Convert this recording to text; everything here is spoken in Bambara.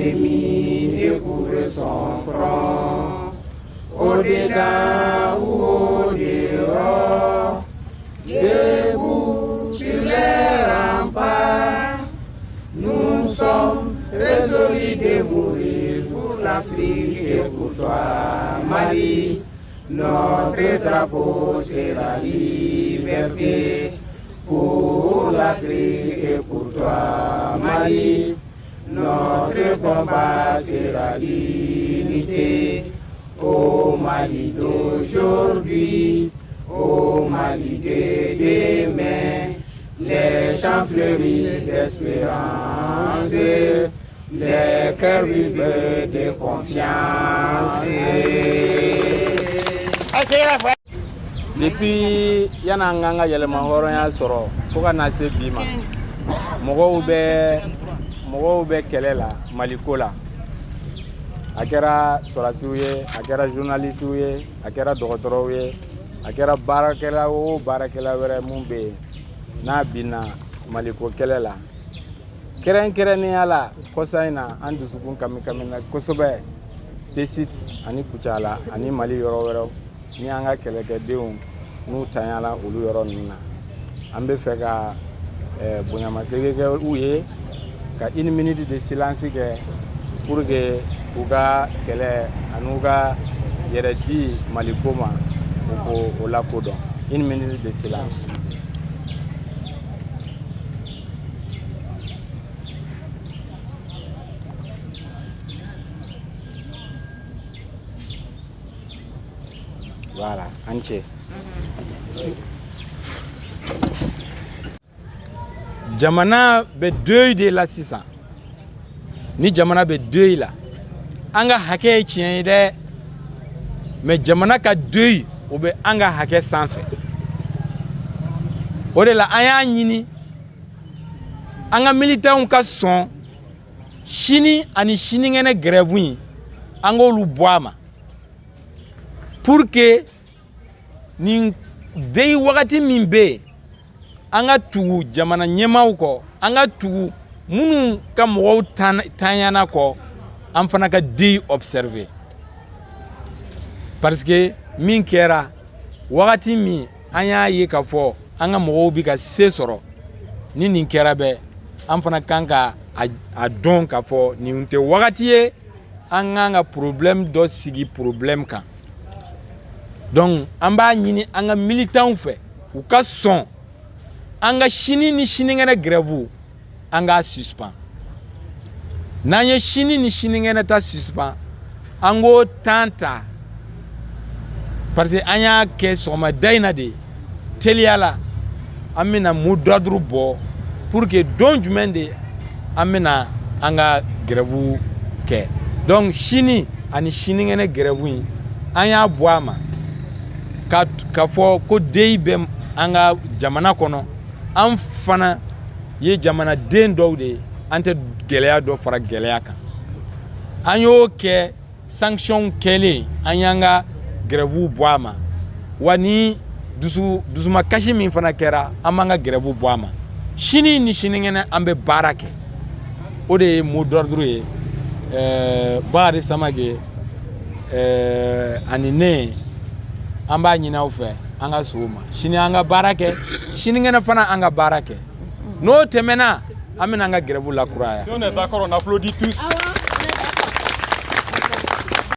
l'ennemi découvre son front. Au-dedans ou au-dehors, debout sur les remparts, nous sommes résolus de mourir pour l'Afrique et pour toi, Mali. Notre drapeau sera liberté pour l'Afrique et pour toi, Mali. Notre combat sera l'unité. Au Mali d'aujourd'hui, au Mali de demain, les champs fleurissent d'espérance, les cœurs vivent de confiance. Depuis yana nganga yelema horo ya soro foka na se bima mogo be kelela malikola akera sorasiuye akera journalistuye akera dokotoroye akera barakela were mumbe na bina maliko kelela keren ni ala kosaina andu sukun kamina kosobe tesit ani kuchala ani mali yoro wero ni anga keleke deun nu tanyala ulu yoro nina ambe feka bonyama segeke uye ka 1 minute de silence ke pour que uga kele anuga yereti malikoma ko la kodo 1 minute de silence. Voilà, entier. Jamana be deuil de la 600. Ni jamana be deuil la. Anga hake chien de. Mais jamana ka deuil ou be anga hake sans fait. Ode la aya nyini. Anga militaire ka son. Chini ani chini ngene grève anga lu boama. Pour que ni dei wakati mimbe anga tugu jamana nyema uko anga tugu munu ka mo tanyana ko am fana ka dei observer parce que min kera wakati mi anya ye ka fo anga mo bi ka sesoro ni nin kera be am fana kanka a don ka fo ni unte wakati ye anga problème do sigi problème kan. Donc, amba nyini anga militant fait ou ka son anga chini ni chini ngene grève anga suspend. Nanye chini ni chini ngene ta suspend. Ango tanta. Parce que anya ke soma daina de teliala amina mudadru bo pour que don jumende amina anga grève ke. Donc chini ani chini ngene grève anya boama ka fo ko dey be anga jamana kono am fana ye jamana den dowde ante geleya do fara geleya kan anyo ke sanction kele anyanga grève boama wani dusuma kashi min fana kera amanga grève boama shini ni shini ngene ambe barake ode mo d'ordre baade samage anine amba nyina ufe anga suma shini anga barake shini ngena fana anga barake no temena amena anga grève la croix. Si on est d'accord, on applaudit tous.